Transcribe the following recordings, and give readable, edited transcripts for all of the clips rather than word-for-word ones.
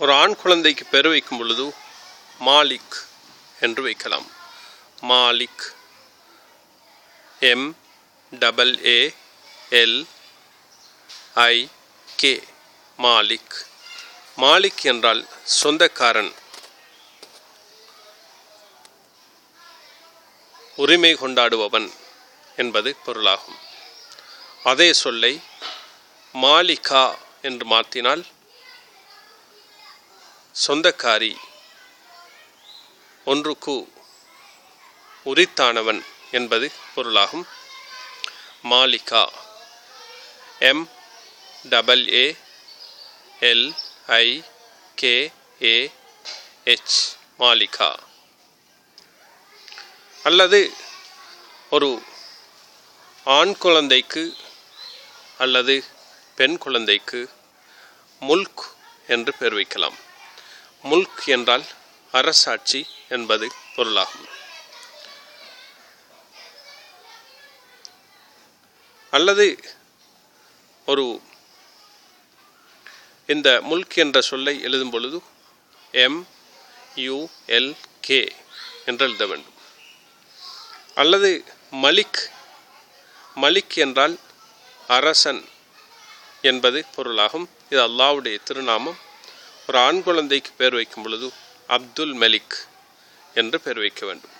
ஒரு ஆண் குழந்தைக்கு பெரு வைக்கும் பொழுது மாலிக் என்று வைக்கலாம். மாலிக், MAALIK, மாலிக். மாலிக் என்றால் சொந்தக்காரன், உரிமை கொண்டாடுபவன் என்பது பொருளாகும். அதே சொல்லை மாலிகா என்று மாற்றினால் சொந்தக்காரி, ஒன்றுக்கு உரித்தானவன் என்பது பொருளாகும். மாலிகா, MAALIKAH, மாலிகா. அல்லது ஒரு ஆண் குழந்தைக்கு அல்லது பெண் குழந்தைக்கு முல்க் என்று பெயர் வைக்கலாம். முல்க் என்றால் அரசாட்சி என்பது பொருளாகும். அல்லது இந்த முல்க் என்ற சொல்லை எழுதும் பொழுது MULK என்று எழுத வேண்டும். அல்லது மலிக், மலிக் என்றால் அரசன் என்பது பொருளாகும். இது அல்லாஹ்வுடைய திருநாமம். ஒரு ஆண் குழந்தைக்கு பெயர் வைக்கும் பொழுது அப்துல் மலிக் என்று பெயர் வைக்க வேண்டும்.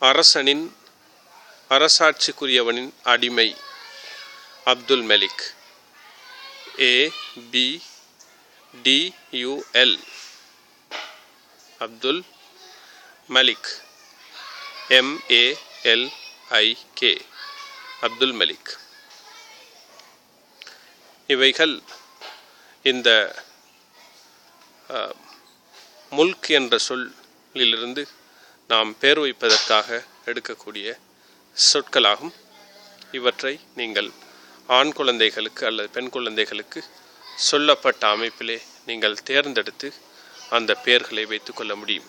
அரசனின், அரசாட்சிக்குரியவனின் அடிமை அப்துல் மலிக். ABDUL, அப்துல் மலிக். MALIK, அப்துல் மலிக். இவைகள் இந்த முல்க் என்ற சொல்லிலிருந்து நாம் பெயர் வைப்பதற்காக எடுக்கக்கூடிய சொற்களாகும். இவற்றை நீங்கள் ஆண் குழந்தைகளுக்கு அல்லது பெண் குழந்தைகளுக்கு சொல்லப்பட்ட அமைப்பிலே நீங்கள் தேர்ந்தெடுத்து அந்த பெயர்களை வைத்துக்கொள்ள முடியும்.